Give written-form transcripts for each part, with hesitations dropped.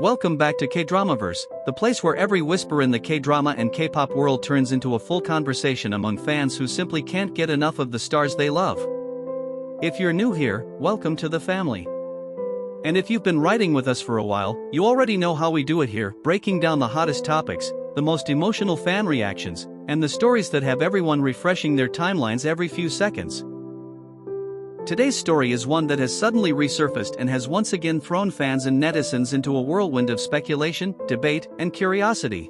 Welcome back to KDramaVerse, the place where every whisper in the K-drama and K-pop world turns into a full conversation among fans who simply can't get enough of the stars they love. If you're new here, welcome to the family. And if you've been riding with us for a while, you already know how we do it here, breaking down the hottest topics, the most emotional fan reactions, and the stories that have everyone refreshing their timelines every few seconds. Today's story is one that has suddenly resurfaced and has once again thrown fans and netizens into a whirlwind of speculation, debate, and curiosity.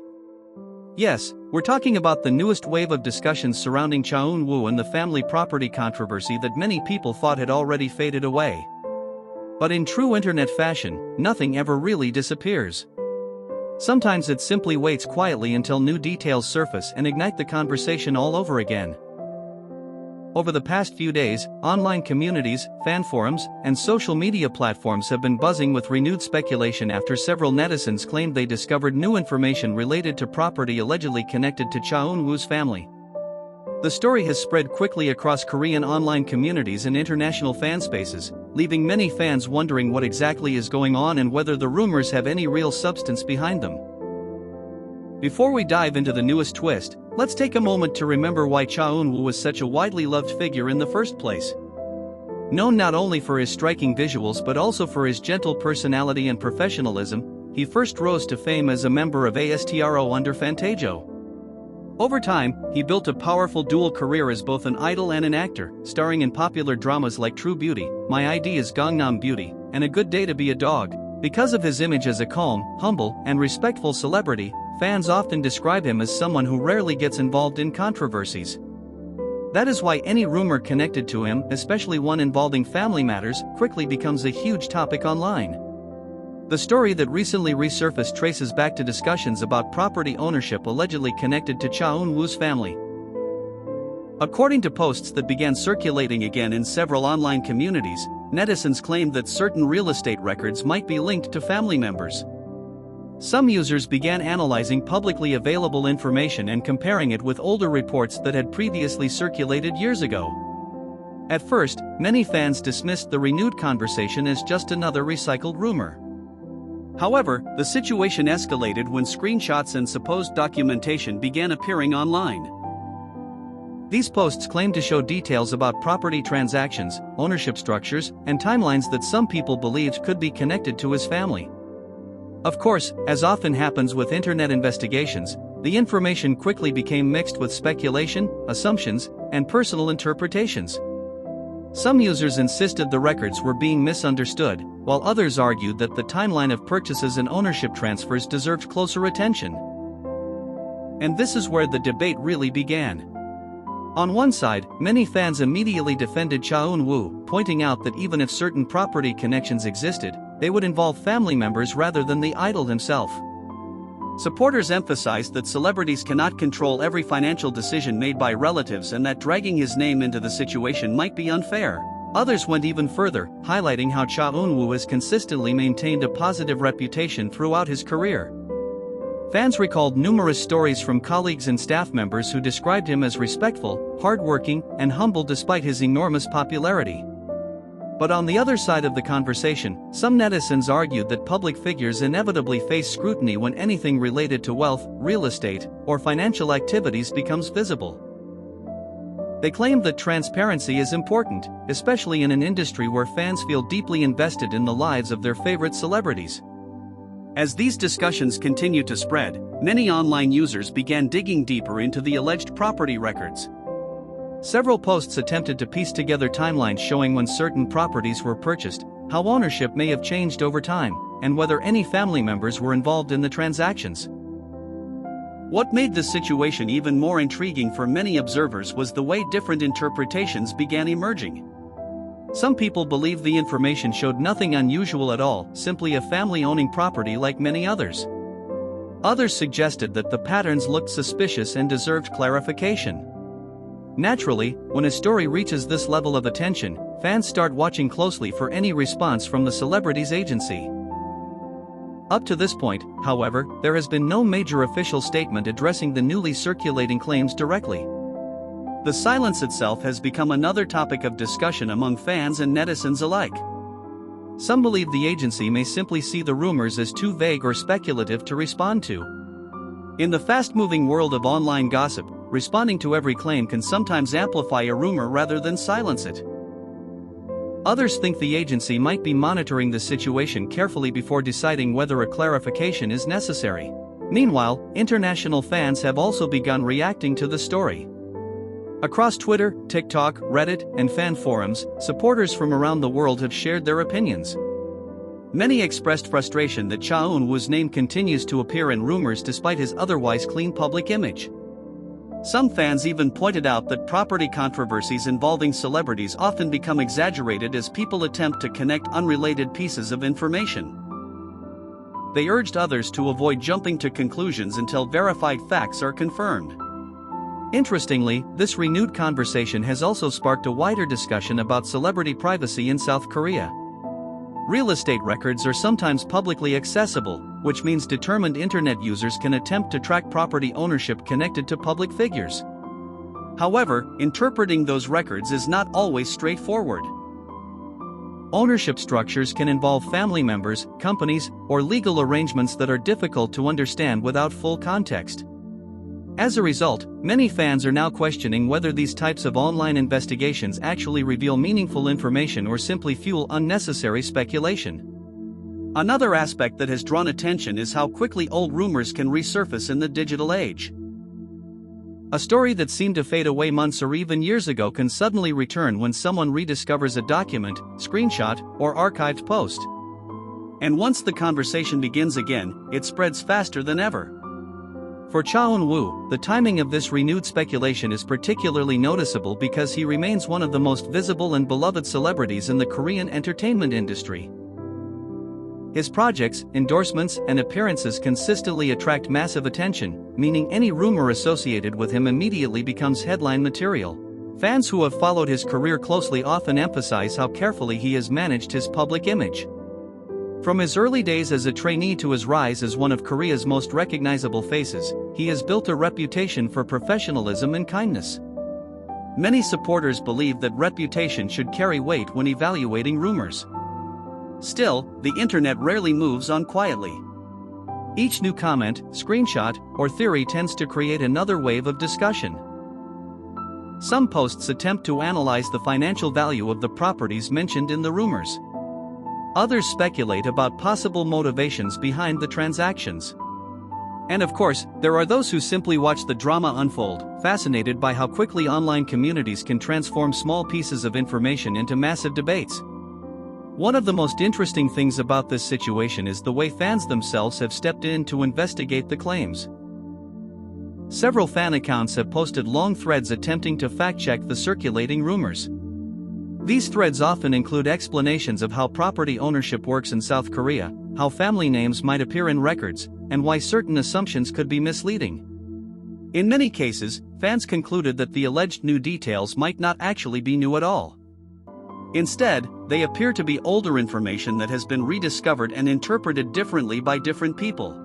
Yes, we're talking about the newest wave of discussions surrounding Cha Eun Woo and the family property controversy that many people thought had already faded away. But in true internet fashion, nothing ever really disappears. Sometimes it simply waits quietly until new details surface and ignite the conversation all over again. Over the past few days, online communities, fan forums, and social media platforms have been buzzing with renewed speculation after several netizens claimed they discovered new information related to property allegedly connected to Cha Eun Woo's family. The story has spread quickly across Korean online communities and international fan spaces, leaving many fans wondering what exactly is going on and whether the rumors have any real substance behind them. Before we dive into the newest twist, let's take a moment to remember why Cha Eun Woo was such a widely loved figure in the first place. Known not only for his striking visuals but also for his gentle personality and professionalism, he first rose to fame as a member of ASTRO under Fantajo. Over time, he built a powerful dual career as both an idol and an actor, starring in popular dramas like True Beauty, My ID is Gangnam Beauty, and A Good Day to Be a Dog. Because of his image as a calm, humble, and respectful celebrity, fans often describe him as someone who rarely gets involved in controversies. That is why any rumor connected to him, especially one involving family matters, quickly becomes a huge topic online. The story that recently resurfaced traces back to discussions about property ownership allegedly connected to Cha Eun Woo's family. According to posts that began circulating again in several online communities, netizens claimed that certain real estate records might be linked to family members. Some users began analyzing publicly available information and comparing it with older reports that had previously circulated years ago. At first, many fans dismissed the renewed conversation as just another recycled rumor. However, the situation escalated when screenshots and supposed documentation began appearing online. These posts claimed to show details about property transactions, ownership structures, and timelines that some people believed could be connected to his family. Of course, as often happens with internet investigations, the information quickly became mixed with speculation, assumptions, and personal interpretations. Some users insisted the records were being misunderstood, while others argued that the timeline of purchases and ownership transfers deserved closer attention. And this is where the debate really began. On one side, many fans immediately defended Cha Eun Woo, pointing out that even if certain property connections existed, they would involve family members rather than the idol himself. Supporters emphasized that celebrities cannot control every financial decision made by relatives and that dragging his name into the situation might be unfair. Others went even further, highlighting how Cha Eun Woo has consistently maintained a positive reputation throughout his career. Fans recalled numerous stories from colleagues and staff members who described him as respectful, hardworking, and humble despite his enormous popularity. But on the other side of the conversation, some netizens argued that public figures inevitably face scrutiny when anything related to wealth, real estate, or financial activities becomes visible. They claimed that transparency is important, especially in an industry where fans feel deeply invested in the lives of their favorite celebrities. As these discussions continued to spread, many online users began digging deeper into the alleged property records. Several posts attempted to piece together timelines showing when certain properties were purchased, how ownership may have changed over time, and whether any family members were involved in the transactions. What made this situation even more intriguing for many observers was the way different interpretations began emerging. Some people believed the information showed nothing unusual at all, simply a family owning property like many others. Others suggested that the patterns looked suspicious and deserved clarification. Naturally, when a story reaches this level of attention, fans start watching closely for any response from the celebrity's agency. Up to this point, however, there has been no major official statement addressing the newly circulating claims directly. The silence itself has become another topic of discussion among fans and netizens alike. Some believe the agency may simply see the rumors as too vague or speculative to respond to. In the fast-moving world of online gossip, responding to every claim can sometimes amplify a rumor rather than silence it. Others think the agency might be monitoring the situation carefully before deciding whether a clarification is necessary. Meanwhile, international fans have also begun reacting to the story. Across Twitter, TikTok, Reddit, and fan forums, supporters from around the world have shared their opinions. Many expressed frustration that Cha Eun Woo's name continues to appear in rumors despite his otherwise clean public image. Some fans even pointed out that property controversies involving celebrities often become exaggerated as people attempt to connect unrelated pieces of information. They urged others to avoid jumping to conclusions until verified facts are confirmed. Interestingly, this renewed conversation has also sparked a wider discussion about celebrity privacy in South Korea. Real estate records are sometimes publicly accessible, which means determined internet users can attempt to track property ownership connected to public figures. However, interpreting those records is not always straightforward. Ownership structures can involve family members, companies, or legal arrangements that are difficult to understand without full context. As a result, many fans are now questioning whether these types of online investigations actually reveal meaningful information or simply fuel unnecessary speculation. Another aspect that has drawn attention is how quickly old rumors can resurface in the digital age. A story that seemed to fade away months or even years ago can suddenly return when someone rediscovers a document, screenshot, or archived post. And once the conversation begins again, it spreads faster than ever. For Cha Eun Woo, the timing of this renewed speculation is particularly noticeable because he remains one of the most visible and beloved celebrities in the Korean entertainment industry. His projects, endorsements, and appearances consistently attract massive attention, meaning any rumor associated with him immediately becomes headline material. Fans who have followed his career closely often emphasize how carefully he has managed his public image. From his early days as a trainee to his rise as one of Korea's most recognizable faces, he has built a reputation for professionalism and kindness. Many supporters believe that reputation should carry weight when evaluating rumors. Still, the internet rarely moves on quietly. Each new comment, screenshot, or theory tends to create another wave of discussion. Some posts attempt to analyze the financial value of the properties mentioned in the rumors. Others speculate about possible motivations behind the transactions. And of course, there are those who simply watch the drama unfold, fascinated by how quickly online communities can transform small pieces of information into massive debates. One of the most interesting things about this situation is the way fans themselves have stepped in to investigate the claims. Several fan accounts have posted long threads attempting to fact-check the circulating rumors. These threads often include explanations of how property ownership works in South Korea, how family names might appear in records, and why certain assumptions could be misleading. In many cases, fans concluded that the alleged new details might not actually be new at all. Instead, they appear to be older information that has been rediscovered and interpreted differently by different people.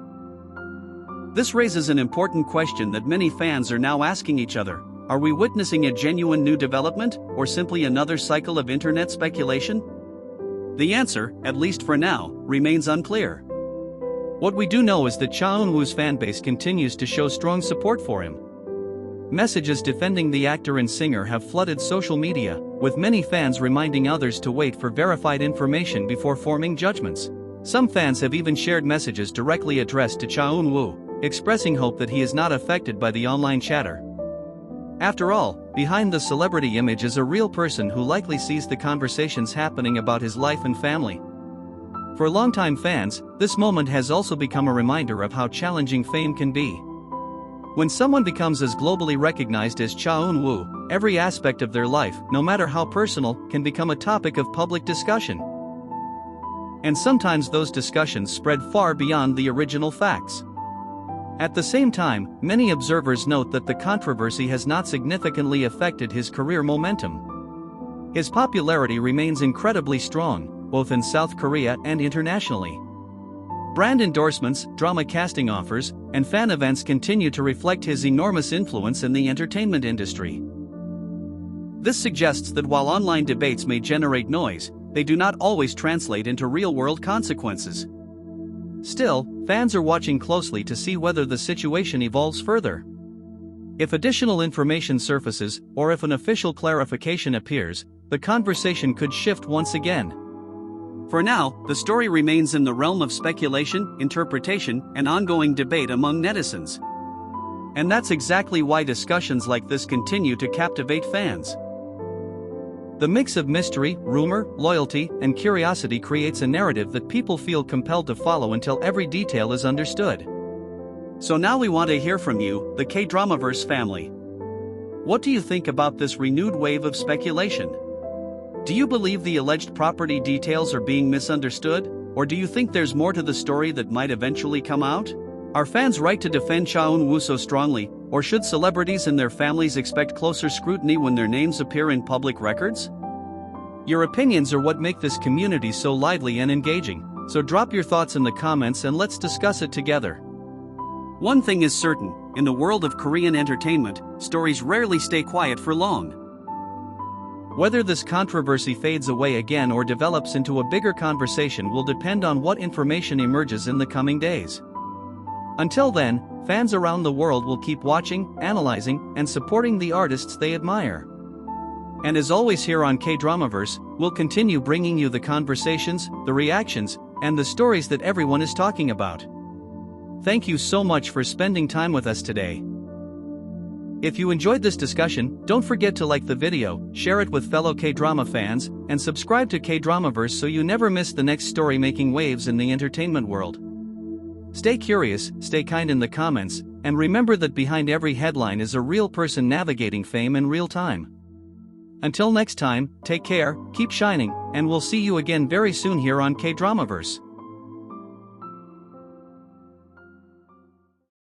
This raises an important question that many fans are now asking each other. Are we witnessing a genuine new development, or simply another cycle of internet speculation? The answer, at least for now, remains unclear. What we do know is that Cha Eun Woo's fanbase continues to show strong support for him. Messages defending the actor and singer have flooded social media, with many fans reminding others to wait for verified information before forming judgments. Some fans have even shared messages directly addressed to Cha Eun Woo, expressing hope that he is not affected by the online chatter. After all, behind the celebrity image is a real person who likely sees the conversations happening about his life and family. For longtime fans, this moment has also become a reminder of how challenging fame can be. When someone becomes as globally recognized as Cha Eun Woo, every aspect of their life, no matter how personal, can become a topic of public discussion. And sometimes those discussions spread far beyond the original facts. At the same time, many observers note that the controversy has not significantly affected his career momentum. His popularity remains incredibly strong, both in South Korea and internationally. Brand endorsements, drama casting offers, and fan events continue to reflect his enormous influence in the entertainment industry. This suggests that while online debates may generate noise, they do not always translate into real-world consequences. Still, fans are watching closely to see whether the situation evolves further. If additional information surfaces, or if an official clarification appears, the conversation could shift once again. For now, the story remains in the realm of speculation, interpretation, and ongoing debate among netizens. And that's exactly why discussions like this continue to captivate fans. The mix of mystery, rumor, loyalty, and curiosity creates a narrative that people feel compelled to follow until every detail is understood. So now we want to hear from you, the KDramaVerse family. What do you think about this renewed wave of speculation? Do you believe the alleged property details are being misunderstood, or do you think there's more to the story that might eventually come out? Are fans right to defend Cha Eun Woo so strongly, or should celebrities and their families expect closer scrutiny when their names appear in public records? Your opinions are what make this community so lively and engaging, so drop your thoughts in the comments and let's discuss it together. One thing is certain, in the world of Korean entertainment, stories rarely stay quiet for long. Whether this controversy fades away again or develops into a bigger conversation will depend on what information emerges in the coming days. Until then, fans around the world will keep watching, analyzing, and supporting the artists they admire. And as always here on KDramaVerse, we'll continue bringing you the conversations, the reactions, and the stories that everyone is talking about. Thank you so much for spending time with us today. If you enjoyed this discussion, don't forget to like the video, share it with fellow K-drama fans, and subscribe to KDramaVerse so you never miss the next story making waves in the entertainment world. Stay curious, stay kind in the comments, and remember that behind every headline is a real person navigating fame in real time. Until next time, take care, keep shining, and we'll see you again very soon here on KDramaVerse.